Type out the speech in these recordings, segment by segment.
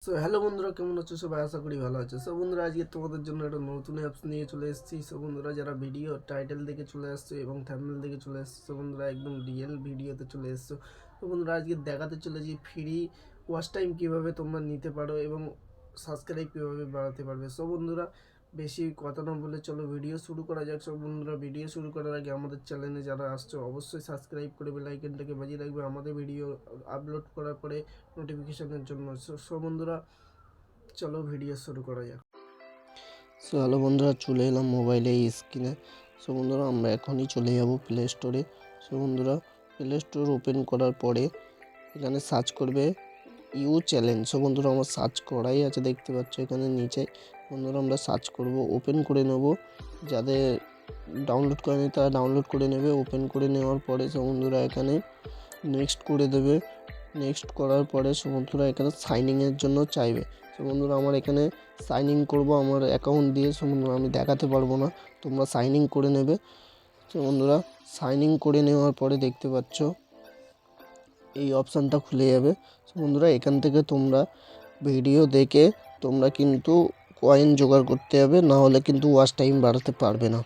So hello বন্ধুরা, কেমন আছো সবাই? আশা করি ভালো আছো। সো বন্ধুরা, আজকে তোমাদের জন্য একটা নতুন অ্যাপস নিয়ে চলে এসেছি। সো বন্ধুরা, যারা ভিডিও টাইটেল দেখে চলে আসছো এবং থাম্বনেল দেখে চলে আসছো, সো বন্ধুরা একদম রিয়েল ভিডিওতে চলে এসছো। তো বন্ধুরা, আজকে দেখাতে চলেছি ফ্রি ওয়াচ টাইম কীভাবে তোমরা নিতে পারো এবং সাবস্ক্রাইব কীভাবে বাড়াতে পারবে। সো বন্ধুরা, বেশি কথা না বলে চলো ভিডিও শুরু করা যাক। সব বন্ধুরা, ভিডিও শুরু করার আগে আমাদের চ্যানেলে যারা আসছো অবশ্যই সাবস্ক্রাইব করে বেল আইকনটাকে বাজিয়ে রাখবে আমাদের ভিডিও আপলোড করার পরে নোটিফিকেশনের জন্য। সো বন্ধুরা, চলো ভিডিও শুরু করা যাক। সো হ্যালো বন্ধুরা, চলে এলাম মোবাইলে স্ক্রিনে। সো বন্ধুরা, আমরা এখনই চলে যাব প্লে স্টোরে। সো বন্ধুরা, প্লে স্টোর ওপেন করার পরে এখানে সার্চ করবে ইউ চ্যালেঞ্জ। সো বন্ধুরা, আমার সার্চ করাই আছে, দেখতে পাচ্ছ এখানে নিচে। বন্ধুরা, আমরা সার্চ করব, ওপেন করে নেব। যাদের ডাউনলোড করেনি তারা ডাউনলোড করে নেবে। ওপেন করে নেওয়ার পরে সো বন্ধুরা এখানে নেক্সট করে দেবে। নেক্সট করার পরে সো বন্ধুরা এখানে সাইনিংয়ের জন্য চাইবে। সো বন্ধুরা, আমার এখানে সাইন ইন করবো আমার অ্যাকাউন্ট দিয়ে। সো বন্ধুরা, আমি দেখাতে পারবো না, তোমরা সাইন ইন করে নেবে। তো বন্ধুরা, সাইন ইন করে নেওয়ার পরে দেখতে পাচ্ছ এই অপশানটা খুলে যাবে। সো বন্ধুরা, এখান থেকে তোমরা ভিডিও দেখে তোমরা কিন্তু কয়েন জোগাড় করতে হবে, না হলে কিন্তু ওয়াচ টাইম বাড়াতে পারবে না।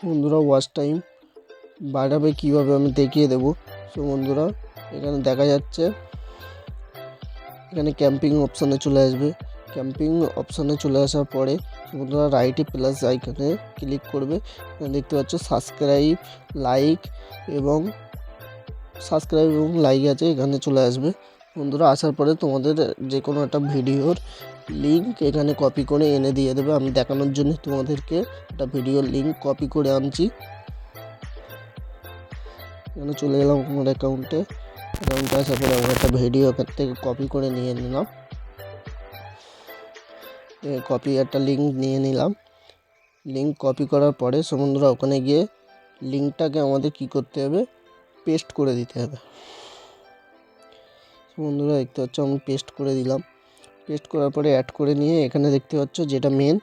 বন্ধুরা, ওয়াচ টাইম বাড়াবে কীভাবে আমি দেখিয়ে দেবো। সো বন্ধুরা, এখানে দেখা যাচ্ছে এখানে ক্যাম্পিং অপশানে চলে আসবে। ক্যাম্পিং অপশানে চলে আসার পরে বন্ধুরা রাইটে প্লাস আইকনে ক্লিক করবে। দেখতে পাচ্ছ সাবস্ক্রাইব, লাইক এবং আছে, এখানে চলে আসবে। বন্ধুরা, আসার পরে তোমাদের যে কোনো একটা ভিডিওর লিঙ্ক এখানে কপি করে এনে দিয়ে দেবে। আমি দেখানোর জন্য তোমাদেরকে একটা ভিডিওর লিঙ্ক কপি করে আনছি। এখানে চলে এলাম আমার অ্যাকাউন্টে আসার পরে আমার একটা ভিডিও এখান থেকে কপি করে নিয়ে নিলাম। কপি একটা লিঙ্ক নিয়ে নিলাম। লিঙ্ক কপি করার পরে বন্ধুরা ওখানে গিয়ে লিঙ্কটাকে আমাদের কি করতে হবে, পেস্ট করে দিতে হবে। বন্ধুরা, দেখতে পাচ্ছ আমি পেস্ট করে দিলাম। পেস্ট করার পরে অ্যাড করে নিয়ে এখানে দেখতে পাচ্ছ যেটা মেন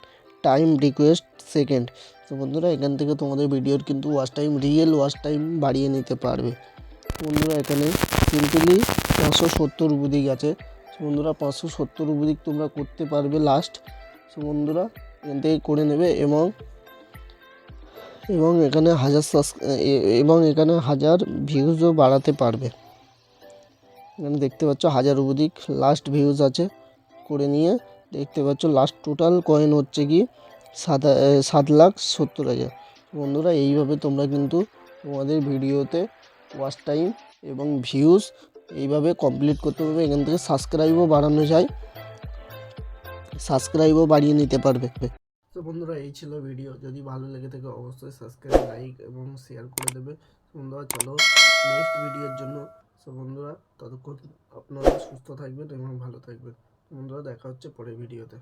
টাইম রিকোয়েস্ট সেকেন্ড। তো বন্ধুরা, এখান থেকে তোমাদের ভিডিওর কিন্তু রিয়েল ওয়াচ টাইম বাড়িয়ে নিতে পারবে। বন্ধুরা, এখানে সিম্পলি 570 অবধি আছে। বন্ধুরা, 570 অবধি তোমরা করতে পারবে লাস্ট। সো বন্ধুরা, এখান থেকে করে নেবে এবং এখানে হাজার ভিউজও বাড়াতে পারবে। এখানে দেখতে পাচ্ছ 1000 অবধি লাস্ট ভিউজ আছে। করে নিয়ে দেখতে পাচ্ছ লাস্ট টোটাল কয়েন হচ্ছে কি 7,70,000। বন্ধুরা, এইভাবে তোমরা কিন্তু তোমাদের ভিডিওতে ওয়াচ টাইম এবং ভিউজ এইভাবে কমপ্লিট করতে পারবে। এখান থেকে সাবস্ক্রাইবও বাড়ানো যায়, সাবস্ক্রাইবও বাড়িয়ে নিতে পারবে। তো বন্ধুরা, এই ছিল ভিডিও। যদি ভালো লেগে থাকে অবশ্যই সাবস্ক্রাইব, লাইক এবং শেয়ার করে দেবে। বন্ধুরা, চলো নেক্সট ভিডিওর জন্য। সো বন্ধুরা, ততক্ষণ আপনারা সুস্থ থাকবেন এবং ভালো থাকবেন। বন্ধুরা, দেখা হচ্ছে পরের ভিডিওতে।